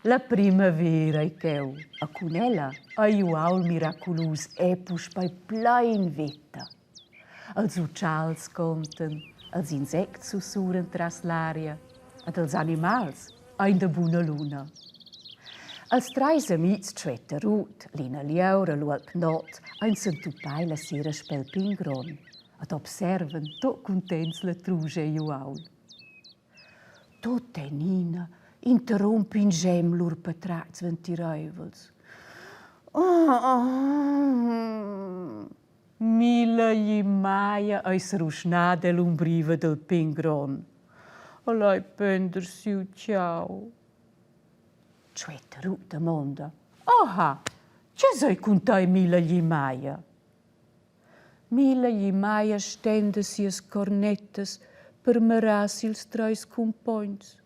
La primavera e cheu, a cunella, aiuau il miraculus epus pai plein vetta. Els uccials conten, els insects sussurren tras l'aria, ed els animals ein de buna luna. Els trais amics Tretterut, Lina Lieura, l'Ualp Not, ein s'entupai la sera spel pingron, ed observen tot contents la truge iuaul. Tot è nina, interrompi in gem lur patrats ventiraivels. Mila gli maia eis rusnada l'umbriva del pingron. Olai pender siu ciao. Cioè, ruta monda. Aha, ce sei con te Mila gli maia? Mila gli maia stende sias cornettes per marassi ils treis compagns.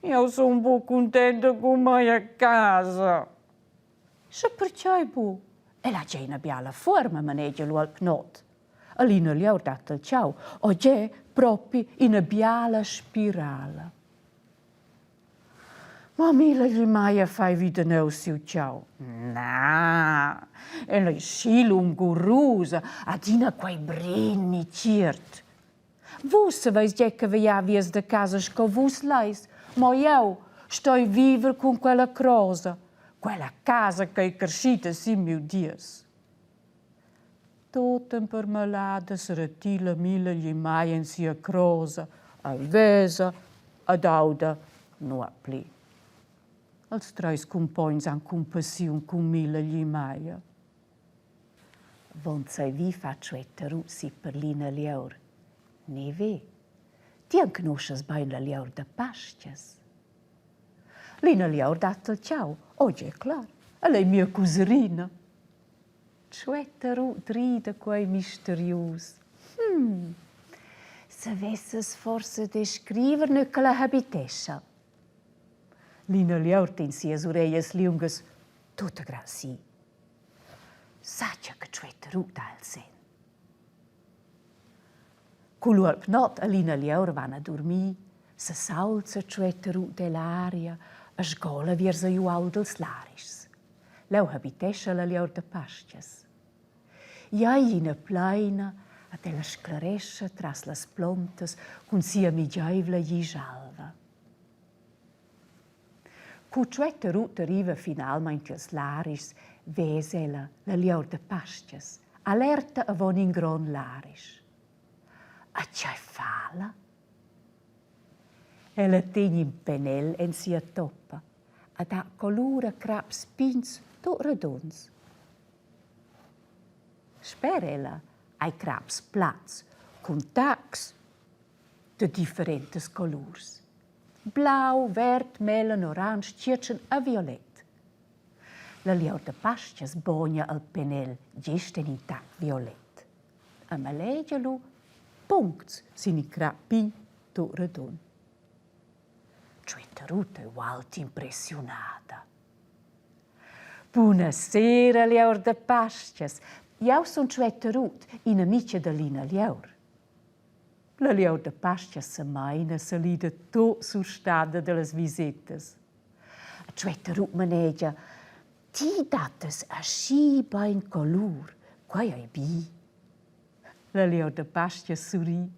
Io sono un po' contenta con me a casa. Se perciò è bu? E la c'è una bella forma, maneggia l'Ualp Not. Alina gli ha dato il ciao, o c'è proprio in una bella spirale. Ma Mila gli mai fai vita nel suo ciao? No, e lei si lungurosa, adina quei brenni ciert. Vus veis già che vi avies da casa sco vus leis, ma io sto a vivere con quella crosa, quella casa che è cresciuta sì mio Dios. Tot impermalada si retila Mila gli mai in sia crosa, a vesa, ad auda, no pli. Els treis compagns han compassiun con Mila gli maia. Von sei vi faccio russi per Lina Lieur. Ne ve. Ti conosces ben la Lieur de Pasches. Lina Lieur dat il ciao. Oggi è clar. E lei mia cuserina. Cioè ride quei misterius. Savesses forse descriverne che la habitescha. Lina Lieur ten sias orellas lungas, tutta grassi. Sacia che Tretterut ha il sen. Con l'Ualp Not a Lina Lieur van a dormir, se saulza Tretterut dell'aria, a sgola versa iuaul dels laris. Leu habitescha la Lieur de Pasches. Iai in a plaina, a te la sclarescha tras las plantas, con sia migiaivla gisalva. Cu Tretterut arriva finalmente als laris, vesela la Lieur de Pasches, alerta avon in gran laris. A c'è fala? Ella tegni in penel en sia toppa, ad ha colura craps pins tot redons. Sper ella ai craps plats, con tacs de differentes colors. Blau, verd, melon, orange, circen e violet. La Lieur de Pasches bogna al penel gesten in tac violet. A malegialu puncts sin i crapin to redon. Tretterut è ualt impressionata. Buonasera, Lieur de Pasches. Io son Tretterut, in amica de Lina Lieur. La Lieur de Pasches se maina salida tot sustada de las visitas. Tretterut maneggia, ti dates asci bain colur, quai ai bi. La Lieur de Pasches sorri.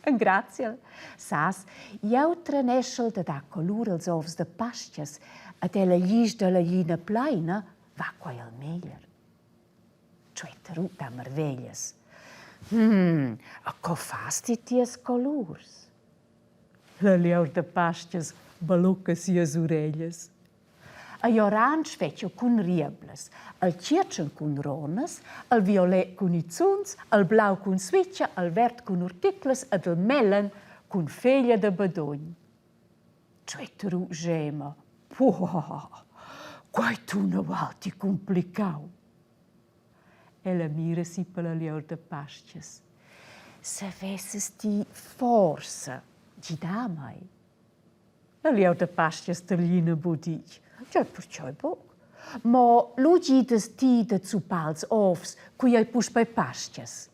Grazie. Sas, io traneschel da da colur als ovs de Pasches, ad ella glis de la glina plaina, va quai al meglier. Tretterut da merveglias. A co fasti ties colors? La Lieur de Pasches balocca sias orellas. A orange feccio cun rieblas, al circen cun ronas, al violet cun izuns, al blau cun switcha, al verd cun urticlas ed al melon cun feglia de badogn. Tretterut gema. Quai tu ne valti complicau. Ella mira si per la Lieur de Pasches. Savesses ti forsa gi da mai? La Lieur de Pasches terlina budic. Cioè, perciò è poco. Ma lu gides ti de zupals ovs, cui ai pus bei Pasches.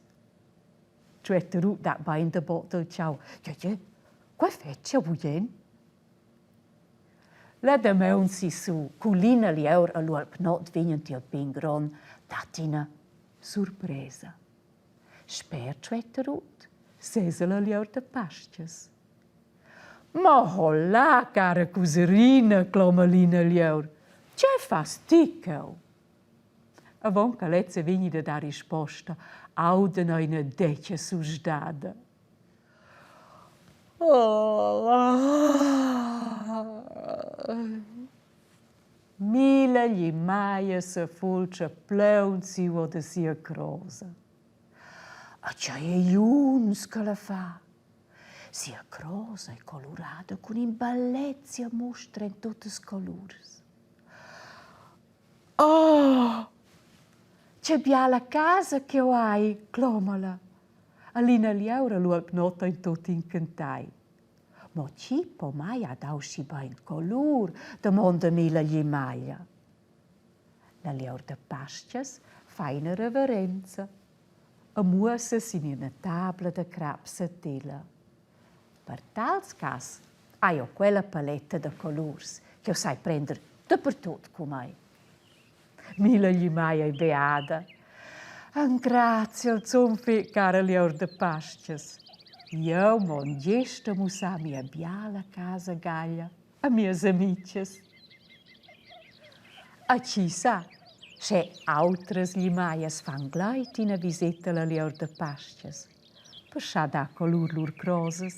Tretterut dat bain de bot del ciao. Ja, quai feccia vuien? La dameun si su, culina lieur a lualp not vignent il pingron, datina surpresa. Sper cvetterut, sesela lieur de pastgas. Ma holla, cara cuserina, clamalina lieur, c'è fasticau? Avon che lezze vigni da dar risposta, audena in deccia susdada. Mila gli maia se fulcia pleunzi o da sia crosa. A c'è iuns che la fa. Sia crosa e colorata con imbellezia mostra in tutti i colori. Oh! C'è bella casa che ho hai, clomala. Alina liaura luog nota in tutti incantai. Ma ci po mai ad ausci ben color, domanda mila gli maia. La liaur de pastgas fa una reverenza. A muossa sin una tabla de crapsa tela. Per tals cas, hai ho quella paletta de colors che io sai prendere dappertutto come. Mila gli maia e beada. Grazie al zonfe, cara liaur de pastgas. Io mon gesta musa mia biala casa gaia a mias amiches. A ci sa, se altres gli maias fan gleit in a visita la liaur de pastgas. Per scha da colur lur crosas.